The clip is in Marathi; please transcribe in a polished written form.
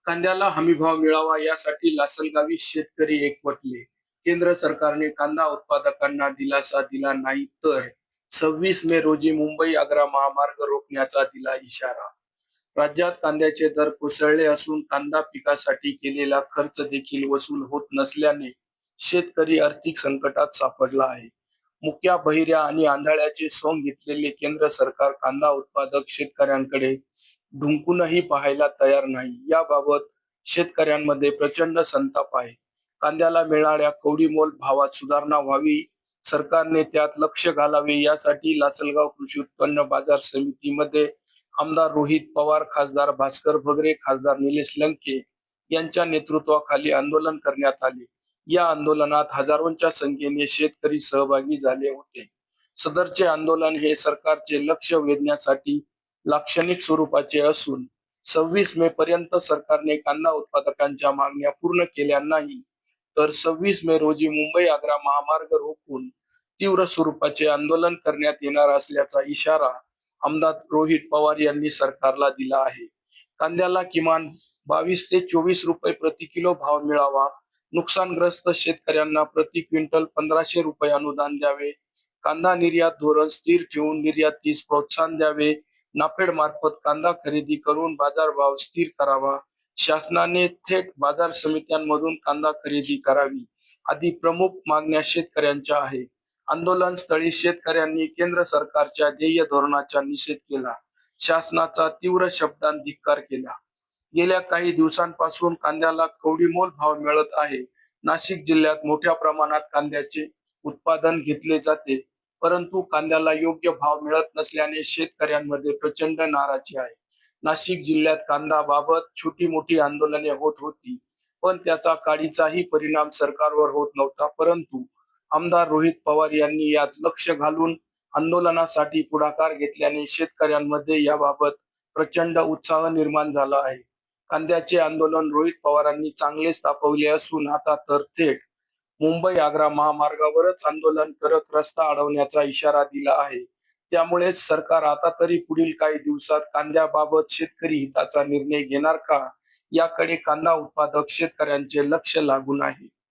कांद्याला हमीभाव मिळावा यासाठी लासलगावी शेतकरी एकवटले. केंद्र सरकारने कांदा उत्पादकांना दिलासा दिला नाही तर 26 मे रोजी मुंबई-आग्रा महामार्ग रोखण्याचा दिला इशारा. राज्यात कांद्याचे दर कोसळले असून कांदा पिकासाठी केलेला खर्च देखील वसूल होत नसल्याने शेतकरी आर्थिक संकटात सापडला आहे. मुक्या, बहिऱ्या आणि आंधळ्याचे सोंग घेतलेले केंद्र सरकार कांदा उत्पादक शेतकऱ्यांकडे ढुंकूनही पाहायला तयार नाही. याबाबत शेतकऱ्यांमध्ये प्रचंड संताप आहे. कांद्याला मिळणाऱ्या कवडीमोल भावात सुधारणा व्हावी, सरकारने त्यात लक्ष घालावे यासाठी लासलगाव कृषी उत्पन्न बाजार समितीमध्ये आमदार रोहित पवार, खासदार भास्कर भगरे, खासदार निलेश लंके यांच्या नेतृत्वाखाली आंदोलन करण्यात आले. या आंदोलनात हजारोंच्या संख्येने शेतकरी सहभागी झाले होते. सदरचे आंदोलन हे सरकारचे लक्ष वेधण्यासाठी लाक्षणिक स्वरूपाचे असून 26 मे पर्यंत सरकारने कांदा उत्पादकांच्या मागण्या पूर्ण केल्या नाही तर 26 मे रोजी मुंबई-आग्रा महामार्ग रोखून तीव्र स्वरूपाचे आंदोलन करण्यात येणार असल्याचा इशारा आमदार रोहित पवार यांनी सरकारला दिला आहे. कांद्याला किमान 22 ते 24 रुपये प्रति किलो भाव मिळावा, नुकसानग्रस्त शेतकऱ्यांना प्रति क्विंटल 1500 रुपये अनुदान द्यावे, कांदा निर्यात धोरण स्थिर ठेवून निर्यातीस प्रोत्साहन द्यावे, नाफेड मार्फत कांदा खरेदी करून बाजारभाव स्थिर करावा, शासनाने थेट बाजार समित्यांमधून कांदा खरेदी करावी आदी प्रमुख मागण्या शेतकऱ्यांच्या आहेत. आंदोलन स्थळी शेतकऱ्यांनी केंद्र सरकारच्या ध्येय धोरणाचा निषेध केला. शासनाचा तीव्र शब्दांत धिक्कार केला. गेल्या काही दिवसांपासून कांद्याला कवडीमोल भाव मिळत आहे. नाशिक जिल्ह्यात मोठ्या प्रमाणात कांद्याचे उत्पादन घेतले जाते, परंतु कांद्याला योग्य भाव मिळत नसल्याने शेतकऱ्यांमध्ये प्रचंड नाराजी आहे. नाशिक जिल्ह्यात कांद्याबाबत छोटी मोठी आंदोलने होत होती, पण त्याचा काडीचाही परिणाम सरकारवर होत नव्हता. परंतु आमदार रोहित पवार यांनी यात लक्ष घालून आंदोलनासाठी पुढाकार घेतल्याने शेतकऱ्यांमध्ये याबाबत प्रचंड उत्साह निर्माण झाला आहे. कांद्याचे आंदोलन रोहित पवारांनी चांगलेच तापवले असून आता तर थेट मुंबई-आग्रा महामार्गावरच आंदोलन करत रस्ता अडवण्याचा इशारा दिला आहे. त्यामुळेच सरकार आता तरी पुढील काही दिवसात कांद्याबाबत शेतकरी हिताचा निर्णय घेणार का, याकडे कांदा उत्पादक शेतकऱ्यांचे लक्ष लागून आहे.